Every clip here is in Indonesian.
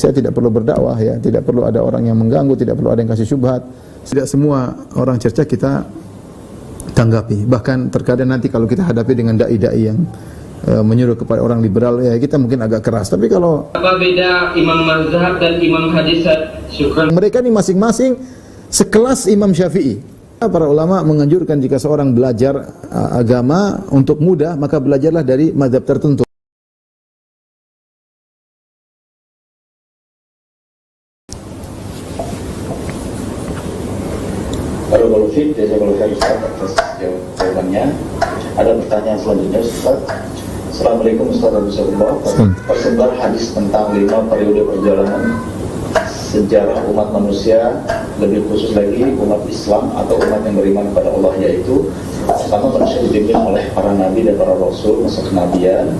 Saya tidak perlu berdakwah ya, tidak perlu ada orang yang mengganggu, tidak perlu ada yang kasih syubhat. Tidak semua orang cerca kita tanggapi. Bahkan terkadang nanti kalau kita hadapi dengan dai-dai yang menyuruh kepada orang liberal, ya kita mungkin agak keras. Tapi kalau apa beda imam mazhab dan imam hadis? Syukran. Mereka ini masing-masing sekelas Imam Syafi'i. Para ulama menganjurkan jika seorang belajar agama untuk mudah, maka belajarlah dari mazhab tertentu. Jawabannya ada pertanyaan selanjutnya, Ustaz. Assalamualaikum warahmatullahi. Tersebar hadis tentang 5 periode perjalanan sejarah umat manusia, lebih khusus lagi umat Islam atau umat yang beriman kepada Allah, yaitu pertama manusia dipimpin oleh para nabi dan para rasul masa kenabian,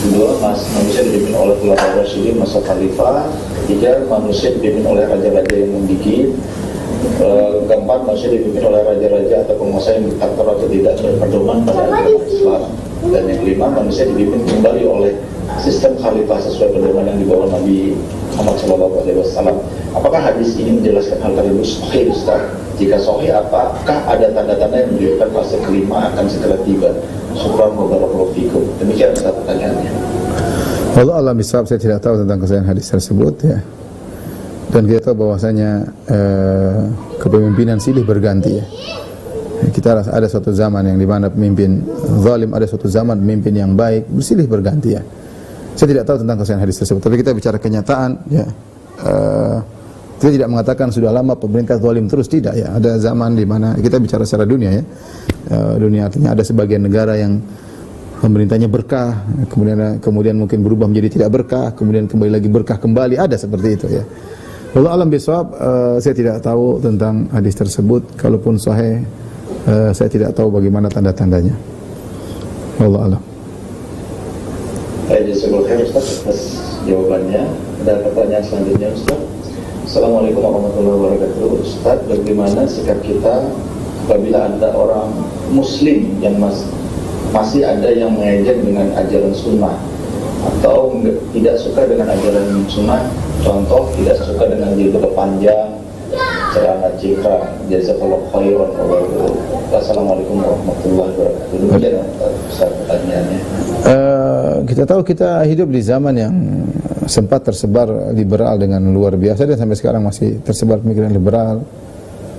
kedua manusia dipimpin oleh khulafaur rasyidin masa khalifah, ketiga manusia dipimpin oleh raja-raja yang menggigit, keempat manusia dipimpin oleh raja-raja atau penguasa yang diktator atau tidak berpedoman pada agama Islam, dan yang kelima manusia dipimpin kembali oleh sistem khalifah sesuai pedoman yang dibawa Nabi Muhammad SAW. Apakah hadis ini menjelaskan hal tersebut sahih, Ustaz? Jika sahih, apakah ada tanda-tanda yang menunjukkan fase kelima akan segera tiba? Syukran wa barakallahu fikum. Demikian Ustaz pertanyaannya. Allah alam bisawab, saya tidak tahu tentang kesahihan hadis tersebut ya. Dan kita tahu bahwasanya kepemimpinan silih berganti ya. Kita ada suatu zaman yang dimana pemimpin zalim, ada suatu zaman pemimpin yang baik, bersilih berganti ya. Saya tidak tahu tentang kesahihan hadis tersebut, tapi kita bicara kenyataan ya. Kita tidak mengatakan sudah lama pemerintah zalim terus, tidak ya. Ada zaman di mana kita bicara secara dunia ya. Dunia artinya ada sebagian negara yang pemerintahnya berkah, kemudian mungkin berubah menjadi tidak berkah, kemudian kembali lagi berkah kembali, ada seperti itu ya. Wallahu alam bisawab, saya tidak tahu tentang hadis tersebut. Kalaupun sahih, saya tidak tahu bagaimana tanda-tandanya. Wallahu alam. Baik, jazakallahu khair Ustaz atas jawabannya. Ada pertanyaan selanjutnya, Ustaz. Assalamualaikum warahmatullahi wabarakatuh. Ustaz, bagaimana sikap kita apabila ada orang muslim yang masih ada yang mengejek dengan ajaran sunnah atau tidak suka dengan ajaran sunnah? Contoh, tidak suka dengan jilbab panjang, celana cingkrang. Jazakallahu khairan. Wassalamualaikum warahmatullahi wabarakatuh. Demikian Ustaz pertanyaannya. Kita tahu kita hidup di zaman yang sempat tersebar liberal dengan luar biasa, dan sampai sekarang masih tersebar pemikiran liberal.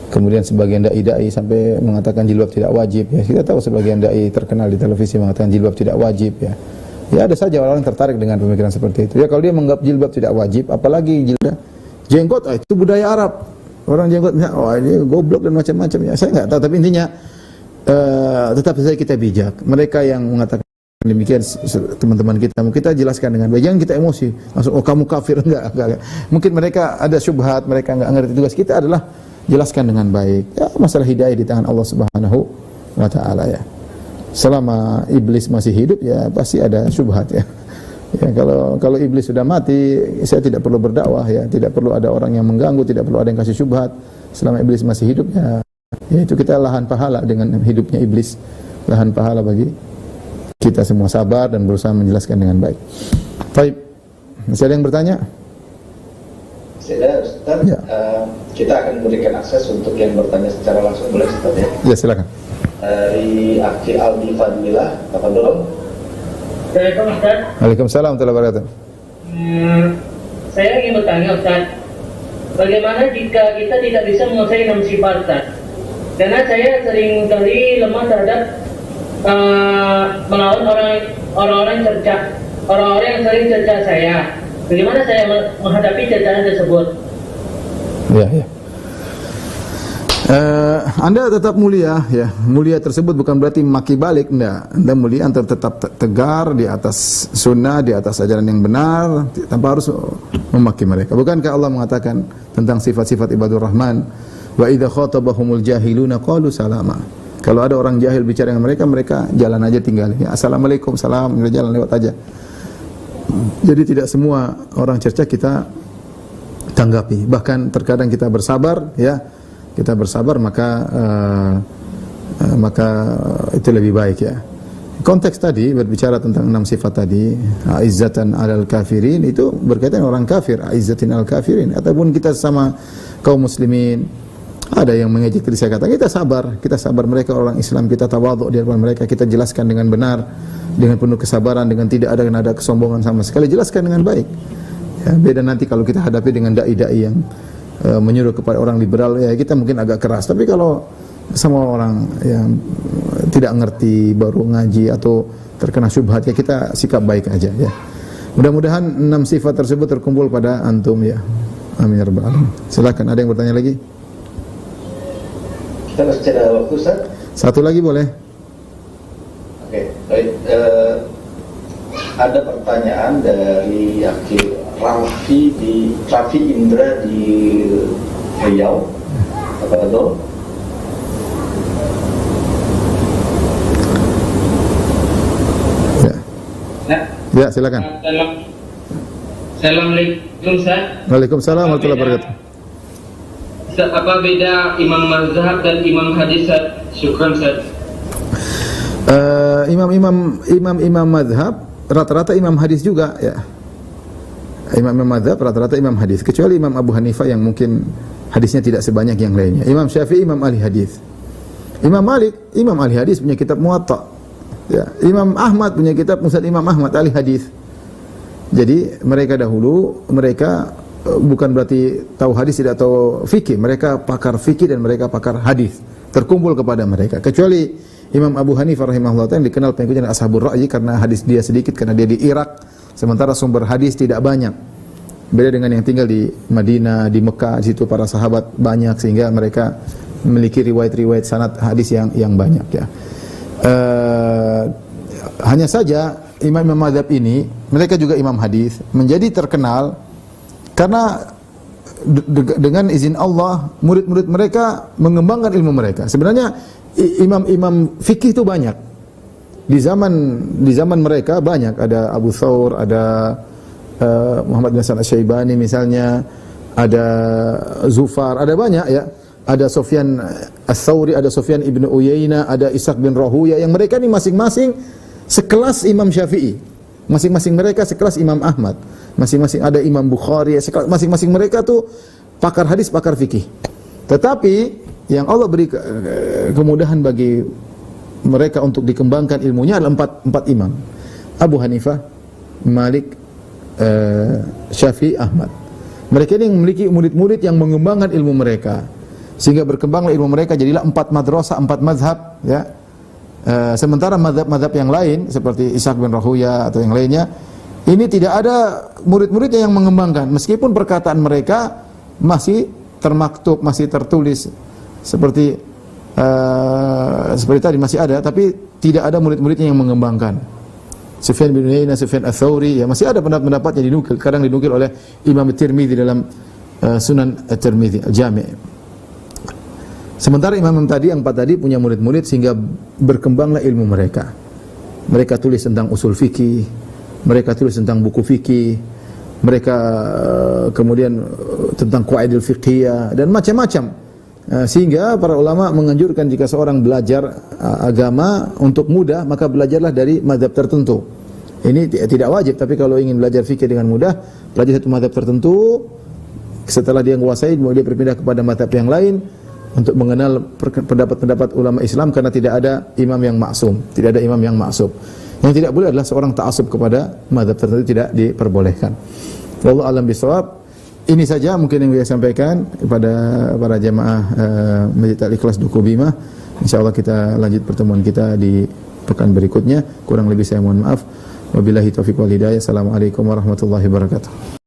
Kemudian sebagian dai-dai sampai mengatakan jilbab tidak wajib ya. Kita tahu sebagian dai terkenal di televisi mengatakan jilbab tidak wajib ya. Ya ada saja orang tertarik dengan pemikiran seperti itu. Ya kalau dia menganggap jilbab tidak wajib, apalagi jenggot, itu budaya Arab. Orang jenggot ini goblok dan macam-macam ya. Saya enggak tahu, tapi intinya tetap saja kita bijak. Mereka yang mengatakan demikian, teman-teman kita jelaskan dengan baik. Jangan kita emosi, langsung kamu kafir, enggak. Mungkin mereka ada syubhat, mereka enggak ngerti. Tugas kita adalah jelaskan dengan baik. Ya, masalah hidayah di tangan Allah Subhanahu wa taala ya. Selama iblis masih hidup ya pasti ada syubhat ya. Ya kalau iblis sudah mati, saya tidak perlu berdakwah ya, tidak perlu ada orang yang mengganggu, tidak perlu ada yang kasih syubhat. Selama iblis masih hidup ya itu kita lahan pahala dengan hidupnya iblis. Lahan pahala bagi kita semua, sabar dan berusaha menjelaskan dengan baik. Baik. Masih ada yang bertanya? Saya Ustaz, ya. Kita akan memberikan akses untuk yang bertanya secara langsung, boleh Ustaz ya? Ya silakan. Dari Aki Aldi Fadilah, tafadhol. Assalamualaikum Ustaz. Waalaikumsalam warahmatullahi wabarakatuh. Saya ingin bertanya Ustaz, bagaimana jika kita tidak bisa menguasai 6 sifat Ustaz? Karena saya sering kali lemah terhadap melawan orang-orang yang sering cerca saya. Bagaimana saya menghadapi cercaan tersebut? Ya. Anda tetap mulia ya. Mulia tersebut bukan berarti maki balik, enggak. Anda mulia, Anda tetap tegar di atas sunnah, di atas ajaran yang benar, tanpa harus memaki mereka. Bukankah Allah mengatakan tentang sifat-sifat ibadur rahman, wa idza khatabahumul jahiluna qalu salama. Kalau ada orang jahil bicara dengan mereka jalan aja tinggalin. Ya, assalamualaikum, salam, jalan lewat aja. Jadi tidak semua orang cerca kita tanggapi. Bahkan terkadang kita bersabar ya. Kita bersabar maka itu lebih baik ya. konteks tadi berbicara tentang 6 sifat tadi, aizzatan 'alal kafirin, itu berkaitan dengan orang kafir, aizzatin 'alal kafirin, ataupun kita sama kaum muslimin. Ada yang mengejek tadi saya katakan, kita sabar mereka orang Islam, kita tawadhu di hadapan mereka, kita jelaskan dengan benar, dengan penuh kesabaran, dengan tidak ada nada kesombongan sama sekali, jelaskan dengan baik. Ya, beda nanti kalau kita hadapi dengan dai-dai yang menyuruh kepada orang liberal, ya kita mungkin agak keras. Tapi kalau sama orang yang tidak ngerti, baru ngaji atau terkena syubhat, ya kita sikap baik aja ya. Mudah-mudahan 6 sifat tersebut terkumpul pada antum ya. Amin ya rabbal alamin. Silakan, ada yang bertanya lagi? Kita masih ada waktu, Ustaz? Satu lagi boleh? Oke, baik. Ada pertanyaan dari Akil Raffi Indra di Riau. Apa itu? Ya, silakan. Assalamualaikum, Ustaz. Waalaikumsalam warahmatullahi wabarakatuh. Ustaz, apa beda imam mazhab dan imam hadis? Syukran, Ustaz. Imam mazhab rata-rata imam hadis juga ya. Imam mazhab rata-rata imam hadis, kecuali Imam Abu Hanifah yang mungkin hadisnya tidak sebanyak yang lainnya. Imam Syafi'i imam ahli hadis. Imam Malik imam ahli hadis, punya kitab Muwatta. Ya, Imam Ahmad punya kitab Musnad Imam Ahmad ahli hadis. Jadi mereka dahulu bukan berarti tahu hadis tidak tahu fikih, mereka pakar fikih dan mereka pakar hadis. Terkumpul kepada mereka. Kecuali Imam Abu Hanifah rahimahullah yang dikenal pengikutnya Ashabur Ra'yi karena hadis dia sedikit karena dia di Irak, sementara sumber hadis tidak banyak. Beda dengan yang tinggal di Madinah, di Mekah, di situ para sahabat banyak sehingga mereka memiliki riwayat-riwayat sanad hadis yang banyak ya. Hanya saja imam mazhab ini, mereka juga imam hadis, menjadi terkenal karena dengan izin Allah murid-murid mereka mengembangkan ilmu mereka. Sebenarnya imam-imam fikih itu banyak. Di zaman mereka banyak, ada Abu Thawr, ada Muhammad bin Hasan Asy-Syaibani misalnya, ada Zufar, ada banyak ya. Ada Sufyan Ats-Tsauri, ada Sufyan ibn Uyainah, ada Ishaq bin Rahuya, yang mereka ini masing-masing sekelas Imam Syafi'i. Masing-masing mereka sekelas Imam Ahmad. Masing-masing ada Imam Bukhari, masing-masing mereka tuh pakar hadis, pakar fikih. Tetapi yang Allah beri kemudahan bagi mereka untuk dikembangkan ilmunya adalah empat imam. Abu Hanifah, Malik, Syafi'i, Ahmad. Mereka ini memiliki murid-murid yang mengembangkan ilmu mereka. Sehingga berkembanglah ilmu mereka, jadilah 4 madrasah, 4 mazhab ya. Sementara mazhab-mazhab yang lain seperti Ishaq bin Rahuya atau yang lainnya, ini tidak ada murid-muridnya yang mengembangkan, meskipun perkataan mereka masih termaktub, masih tertulis seperti tadi masih ada, tapi tidak ada murid-muridnya yang mengembangkan. Sufyan bin Uyainah, Sufyan Ats-Tsauri, ya masih ada pendapat-pendapat yang dinukil, kadang dinukil oleh Imam Tirmidzi dalam Sunan At-Tirmidzi Al-Jami'. Sementara imam tadi, yang 4 tadi punya murid-murid sehingga berkembanglah ilmu mereka. Mereka tulis tentang usul fikih, mereka tulis tentang buku fikih, mereka kemudian tentang qawaidul fiqhiyah dan macam-macam. Sehingga para ulama menganjurkan jika seorang belajar agama untuk mudah, maka belajarlah dari mazhab tertentu. Ini tidak wajib, tapi kalau ingin belajar fikih dengan mudah, belajar satu mazhab tertentu, setelah dia menguasai, dia berpindah kepada mazhab yang lain untuk mengenal pendapat-pendapat ulama Islam, karena tidak ada imam yang maksum, tidak ada imam yang maksum. Yang tidak boleh adalah seorang ta'assub kepada mazhab tertentu, tidak diperbolehkan. Wallahu a'lam bishawab. Ini saja mungkin yang saya sampaikan kepada para jamaah Masjid Al-Ikhlas Duku Bima. Insyaallah kita lanjut pertemuan kita di pekan berikutnya. Kurang lebih saya mohon maaf. Wabillahi taufiq wal hidayah. Assalamualaikum warahmatullahi wabarakatuh.